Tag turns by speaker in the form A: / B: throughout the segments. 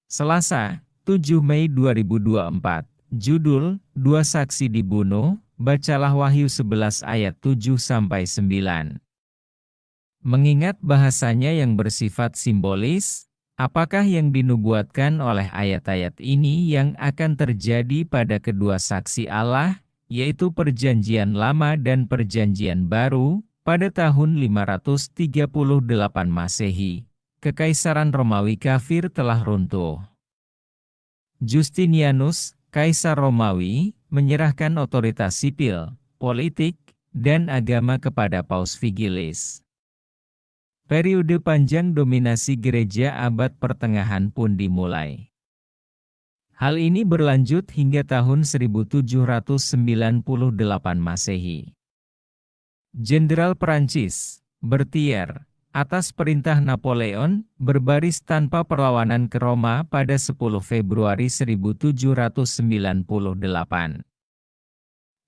A: Selasa, 7 Mei 2024. Judul, Dua Saksi Dibunuh. Bacalah Wahyu 11 ayat 7-9. Mengingat bahasanya yang bersifat simbolis, apakah yang dinubuatkan oleh ayat-ayat ini yang akan terjadi pada kedua saksi Allah, yaitu Perjanjian Lama dan Perjanjian Baru, pada tahun 538 Masehi? Kekaisaran Romawi kafir telah runtuh. Justinianus, Kaisar Romawi, menyerahkan otoritas sipil, politik, dan agama kepada Paus Vigilis. Periode panjang dominasi gereja abad pertengahan pun dimulai. Hal ini berlanjut hingga tahun 1798 Masehi. Jenderal Prancis, Berthier, atas perintah Napoleon, berbaris tanpa perlawanan ke Roma pada 10 Februari 1798.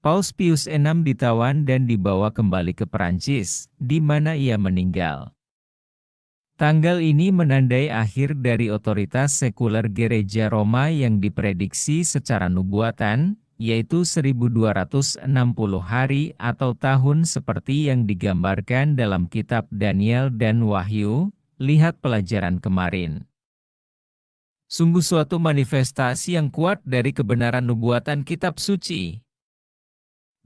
A: Paus Pius VI ditawan dan dibawa kembali ke Prancis, di mana ia meninggal. Tanggal ini menandai akhir dari otoritas sekuler gereja Roma yang diprediksi secara nubuatan, yaitu 1260 hari atau tahun seperti yang digambarkan dalam kitab Daniel dan Wahyu. Lihat pelajaran kemarin. Sungguh suatu manifestasi yang kuat dari kebenaran nubuatan kitab suci.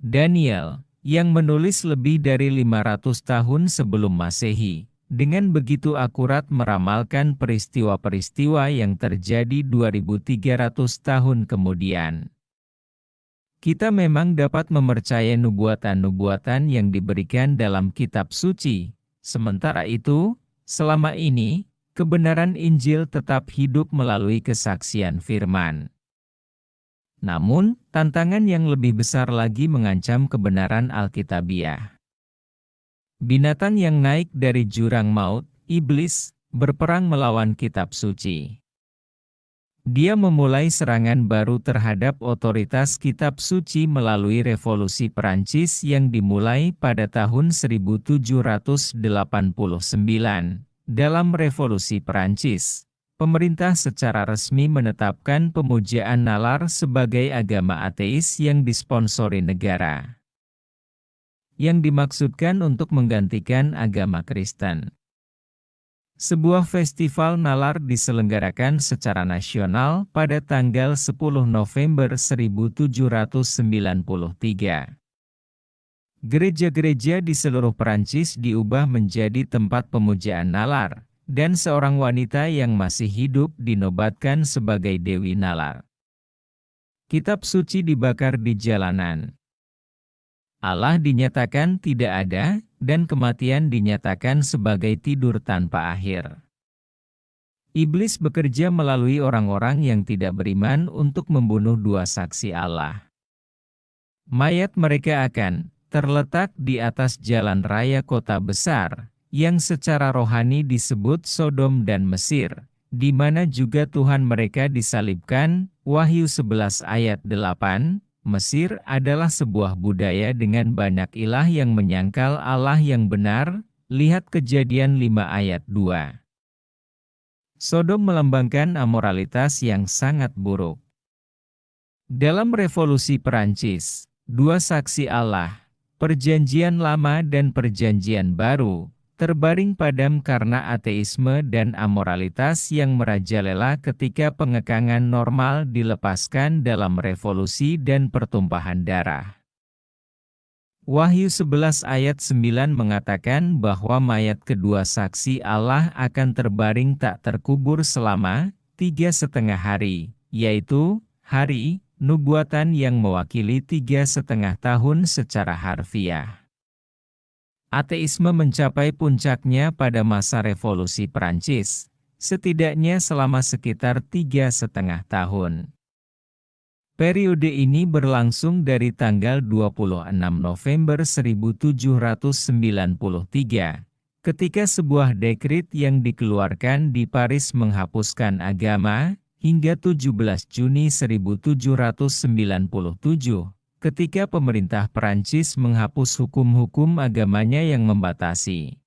A: Daniel, yang menulis lebih dari 500 tahun sebelum Masehi, dengan begitu akurat meramalkan peristiwa-peristiwa yang terjadi 2300 tahun kemudian. Kita memang dapat mempercayai nubuatan-nubuatan yang diberikan dalam kitab suci. Sementara itu, selama ini, kebenaran Injil tetap hidup melalui kesaksian firman. Namun, tantangan yang lebih besar lagi mengancam kebenaran Alkitabiah. Binatang yang naik dari jurang maut, iblis, berperang melawan kitab suci. Dia memulai serangan baru terhadap otoritas kitab suci melalui revolusi Perancis yang dimulai pada tahun 1789. Dalam revolusi Perancis, pemerintah secara resmi menetapkan pemujaan nalar sebagai agama ateis yang disponsori negara, yang dimaksudkan untuk menggantikan agama Kristen. Sebuah festival nalar diselenggarakan secara nasional pada tanggal 10 November 1793. Gereja-gereja di seluruh Perancis diubah menjadi tempat pemujaan nalar, dan seorang wanita yang masih hidup dinobatkan sebagai Dewi Nalar. Kitab suci dibakar di jalanan. Allah dinyatakan tidak ada, dan kematian dinyatakan sebagai tidur tanpa akhir. Iblis bekerja melalui orang-orang yang tidak beriman untuk membunuh dua saksi Allah. Mayat mereka akan terletak di atas jalan raya kota besar, yang secara rohani disebut Sodom dan Mesir, di mana juga Tuhan mereka disalibkan. Wahyu 11 ayat 8. Mesir adalah sebuah budaya dengan banyak ilah yang menyangkal Allah yang benar. Lihat Kejadian 5 ayat 2. Sodom melambangkan amoralitas yang sangat buruk. Dalam revolusi Perancis, dua saksi Allah, Perjanjian Lama dan Perjanjian Baru, terbaring padam karena ateisme dan amoralitas yang merajalela ketika pengekangan normal dilepaskan dalam revolusi dan pertumpahan darah. Wahyu 11 ayat 9 mengatakan bahwa mayat kedua saksi Allah akan terbaring tak terkubur selama 3,5 hari, yaitu hari nubuatan yang mewakili 3,5 tahun secara harfiah. Ateisme mencapai puncaknya pada masa revolusi Perancis, setidaknya selama sekitar 3,5 tahun. Periode ini berlangsung dari tanggal 26 November 1793, ketika sebuah dekrit yang dikeluarkan di Paris menghapuskan agama, hingga 17 Juni 1797. Ketika pemerintah Perancis menghapus hukum-hukum agamanya yang membatasi